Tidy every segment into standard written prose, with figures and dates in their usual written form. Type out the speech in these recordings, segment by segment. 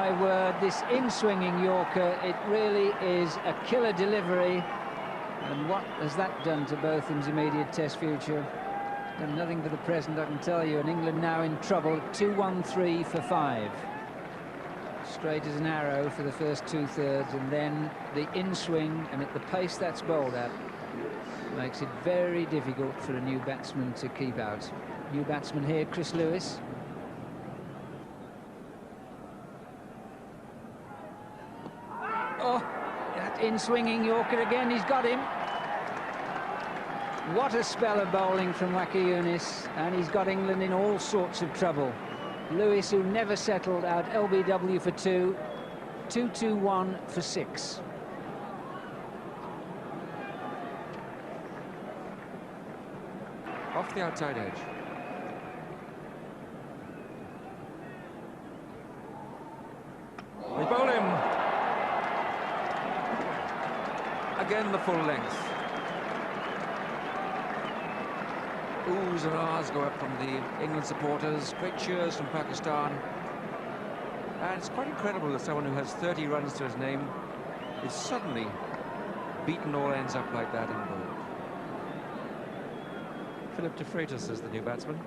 my word, this in-swinging Yorker, it really is a killer delivery. And what has that done to Botham's immediate Test future? Done nothing for the present, I can tell you. And England now in trouble, 2-1-3 for 5. Straight as an arrow for the first two-thirds, and then the in-swing, and at the pace that's bowled at, makes it very difficult for a new batsman to keep out. New batsman here, Chris Lewis. Oh, that in-swinging Yorker again, he's got him. What a spell of bowling from waqar Younis, and he's got England in all sorts of trouble. Lewis, who never settled, out LBW for 2, 2-2-1 for 6. Off the outside edge. They bowl him. Again, the full length. Oohs and ahs go up from the England supporters. Great cheers from Pakistan. And it's quite incredible that someone who has 30 runs to his name is suddenly beaten all ends up like that in bowls. Philip de Freitas is the new batsman.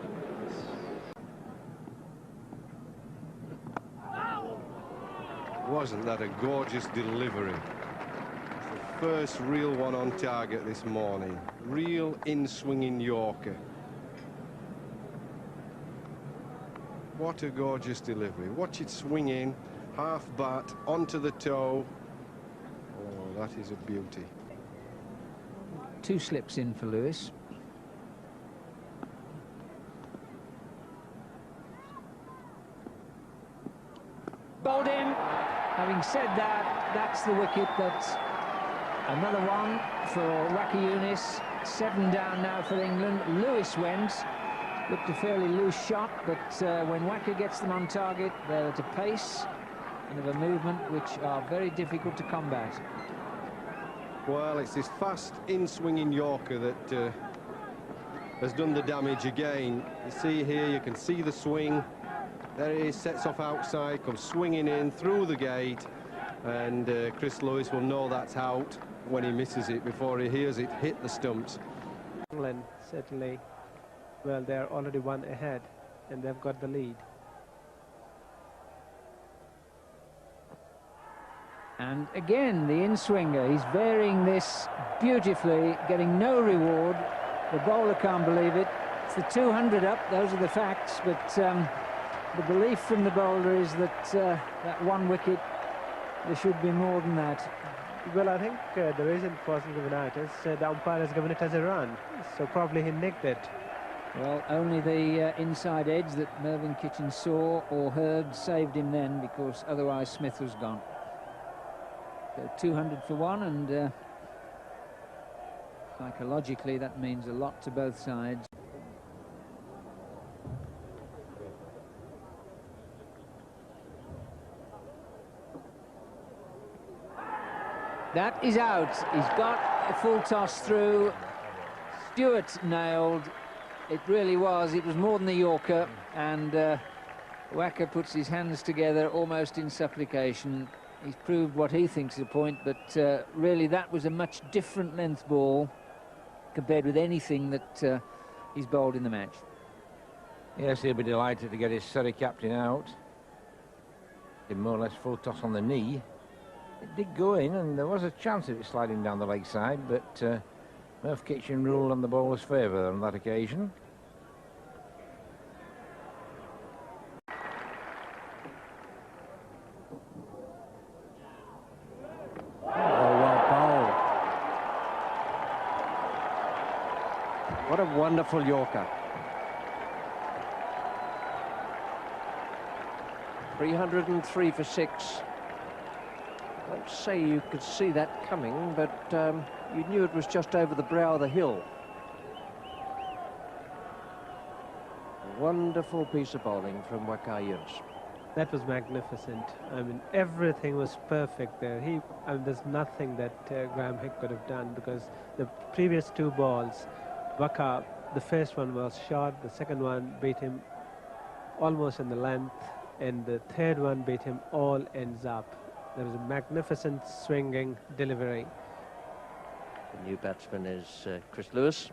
Wasn't that a gorgeous delivery? The first real one on target this morning. Real in-swinging Yorker. What a gorgeous delivery. Watch it swing in, half bat, onto the toe. Oh, that is a beauty. 2 slips in for Lewis. Bowled him. Having said that, that's the wicket. That's another one for waqar Younis. 7 down now for England. Lewis went. Looked a fairly loose shot, but when waqar gets them on target, they're at a pace and of a movement which are very difficult to combat. Well, it's this fast in-swinging Yorker that has done the damage again. You see here, you can see the swing. There he is, sets off outside, comes swinging in through the gate, and Chris Lewis will know that's out when he misses it before he hears it hit the stumps. England, certainly, well, they're already 1 ahead, and they've got the lead. And again, the in-swinger, he's varying this beautifully, getting no reward. The bowler can't believe it. It's the 200 up, those are the facts, but the belief from the bowler is that that 1 wicket, there should be more than that. Well, I think the reason it wasn't given out is the umpire has given it as a run, so probably he nicked it. Well, only the inside edge that Mervyn Kitchen saw or heard saved him then, because otherwise Smith was gone. So 200 for 1, and psychologically that means a lot to both sides. That is out. He's got a full toss through. Stewart nailed. It really was. It was more than the Yorker, and waqar puts his hands together almost in supplication. He's proved what he thinks is a point, but really that was a much different length ball compared with anything that he's bowled in the match. Yes, he'll be delighted to get his Surrey captain out. Did more or less full toss on the knee. It did go in, and there was a chance of it sliding down the leg side, but Merv Kitchen ruled on the bowler's favour on that occasion. Oh, well bowled. What a wonderful Yorker. 303 for 6. I won't say you could see that coming, but you knew it was just over the brow of the hill. A wonderful piece of bowling from waqar Younis. That was magnificent. I mean, everything was perfect there. There's nothing that Graham Hick could have done, because the previous 2 balls, waqar, the first one was short, the second one beat him almost in the length, and the third one beat him all ends up. There was a magnificent swinging delivery. The new batsman is Chris Lewis.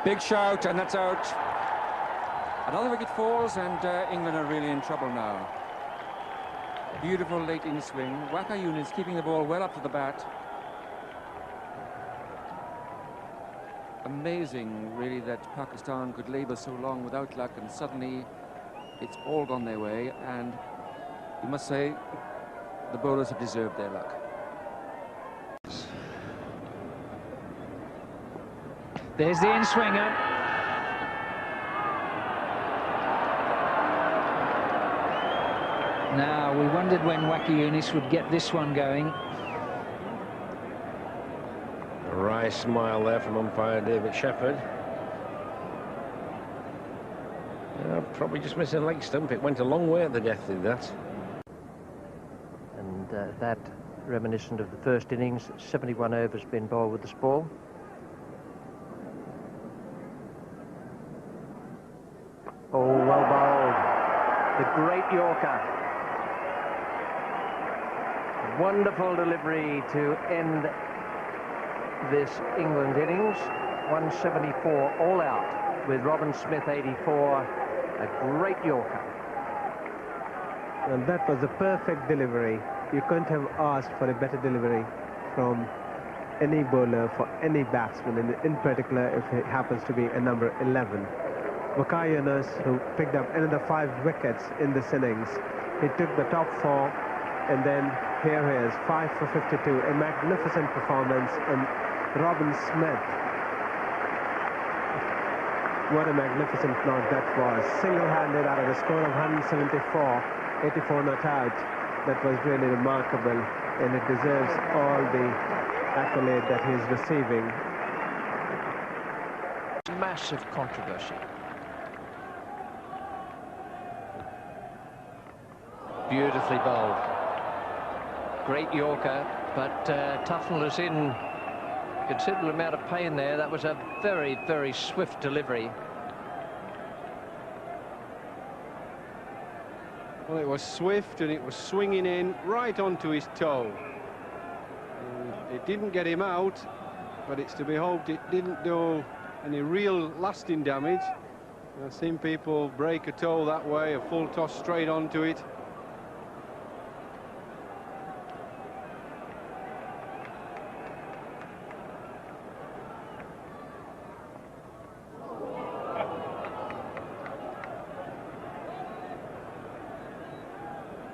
Big shout, and that's out. Another wicket falls, and England are really in trouble now. Beautiful late in swing. Waqar younis keeping the ball well up to the bat. Amazing, really, that Pakistan could labour so long without luck, and suddenly it's all gone their way. And you must say, the bowlers have deserved their luck. There's the in-swinger. Now, we wondered when waqar younis would get this one going. A wry smile there from umpire David Shepherd. Probably just missing a leg stump. It went a long way at the death, did that. And that reminiscent of the first innings. 71 overs been bowled with this ball. Oh, well bowled. The great Yorker. Wonderful delivery to end this England innings. 174 all out with Robin Smith 84. A great Yorker. And that was a perfect delivery. You couldn't have asked for a better delivery from any bowler for any batsman, in particular if it happens to be a number 11. Waqar Younis, who picked up another 5 wickets in this innings. He took the top 4, and then here he is, 5 for 52, a magnificent performance. And Robin Smith, what a magnificent knock that was. Single-handed out of a score of 174, 84 not out. That was really remarkable, and it deserves all the accolade that he's receiving. Massive controversy. Beautifully bowled. Great Yorker, but Tufnell is in considerable amount of pain there. That was a very, very swift delivery. Well, it was swift, and it was swinging in right onto his toe. It didn't get him out, but it's to be hoped it didn't do any real lasting damage. I've seen people break a toe that way, a full toss straight onto it.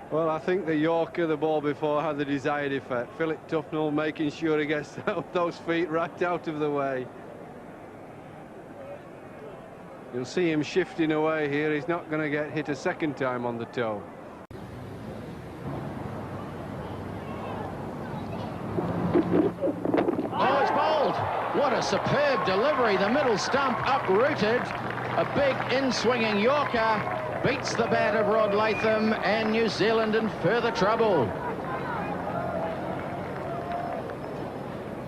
Well, I think the Yorker, the ball before, had the desired effect. Philip Tufnell making sure he gets those feet right out of the way. You'll see him shifting away here. He's not going to get hit a second time on the toe. Oh, it's bowled. What a superb delivery. The middle stump uprooted. A big in-swinging Yorker beats the bat of Rod Latham, and New Zealand in further trouble.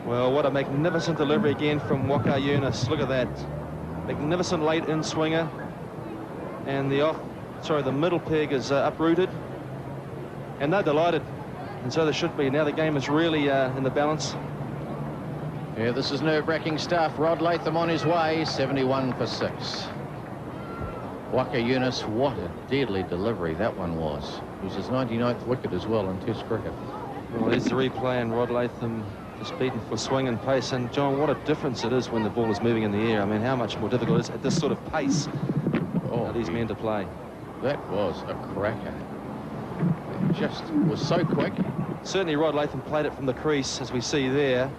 Well, what a magnificent delivery again from Waqar Younis. Look at that. Magnificent late in-swinger. And the middle peg is uprooted. And they're delighted. And so they should be. Now the game is really in the balance. Yeah, this is nerve-wracking stuff. Rod Latham on his way, 71 for 6. Waqar Younis, what a deadly delivery that one was. It was his 99th wicket as well in Test cricket. Well, there's the replay, and Rod Latham just beaten for swing and pace. And, John, what a difference it is when the ball is moving in the air. I mean, how much more difficult it is at this sort of pace for these men to play. That was a cracker. It just was so quick. Certainly Rod Latham played it from the crease, as we see there.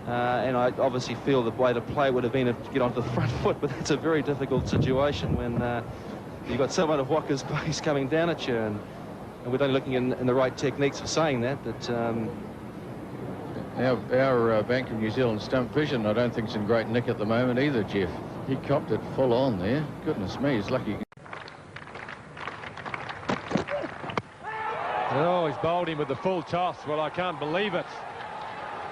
And I obviously feel the way to play would have been to get onto the front foot, but that's a very difficult situation when you've got someone of Waqar's pace coming down at you, and we're only looking in the right techniques for saying that. But our Bank of New Zealand stump vision, I don't think, is in great nick at the moment either, Jeff. He copped it full on there. Goodness me, he's lucky. Oh, he's bowled him with the full toss. Well, I can't believe it.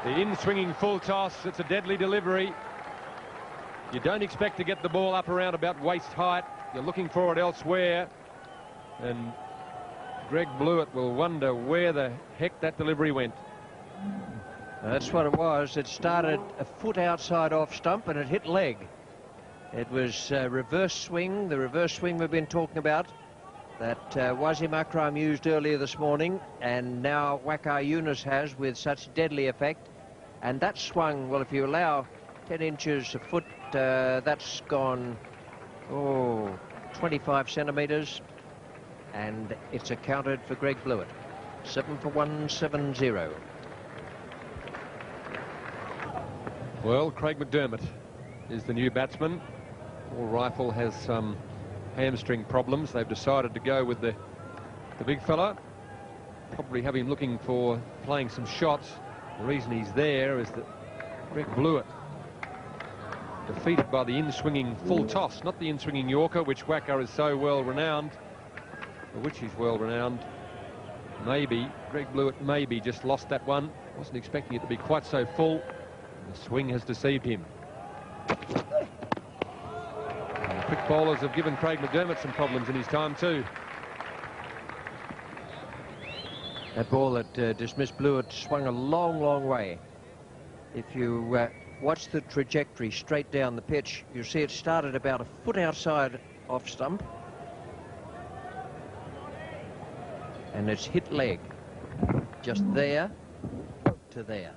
The in-swinging full toss, it's a deadly delivery. You don't expect to get the ball up around about waist height. You're looking for it elsewhere. And Greg Blewett will wonder where the heck that delivery went. That's what it was. It started a foot outside off stump and it hit leg. It was reverse swing, the reverse swing we've been talking about, that Wasim Akram used earlier this morning, and now Waqar Younis has with such deadly effect. And that swung, well, if you allow 10 inches a foot, that's gone, 25 centimetres, and it's accounted for Greg Blewett. 7 for 170. Well, Craig McDermott is the new batsman. Paul Rifle has some hamstring problems. They've decided to go with the big fella. Probably have him looking for playing some shots. The reason he's there is that Greg Blewett, defeated by the in-swinging full toss, not the in-swinging Yorker, which Waqar is so well renowned, for which he's well renowned. Maybe Greg Blewett maybe just lost that one. Wasn't expecting it to be quite so full. The swing has deceived him. And the quick bowlers have given Craig McDermott some problems in his time too. That ball that dismissed Blewett swung a long, long way. If you watch the trajectory straight down the pitch, you see it started about a foot outside off stump. And it's hit leg. Just there to there.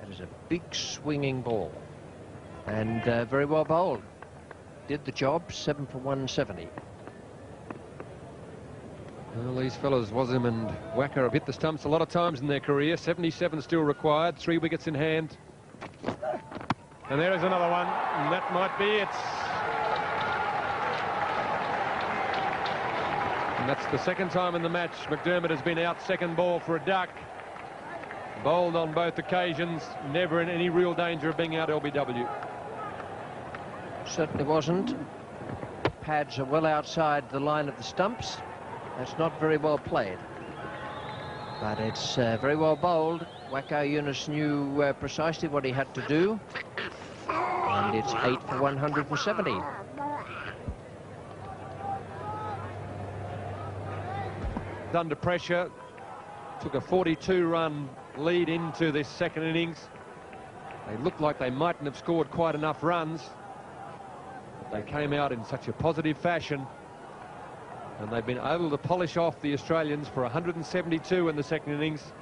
That is a big swinging ball. And very well bowled. Did the job, 7 for 170. Well, these fellas, Wasim and Waqar, have hit the stumps a lot of times in their career. 77 still required, 3 wickets in hand. And there is another one, and that might be it. And that's the second time in the match McDermott has been out second ball for a duck. Bowled on both occasions, never in any real danger of being out LBW. Certainly wasn't. Pads are well outside the line of the stumps. That's not very well played. But it's very well bowled. Waqar Younis knew precisely what he had to do. And it's 8 for 170. Under pressure, took a 42-run lead into this second innings. They looked like they mightn't have scored quite enough runs. But they came out in such a positive fashion. And they've been able to polish off the Australians for 172 in the second innings.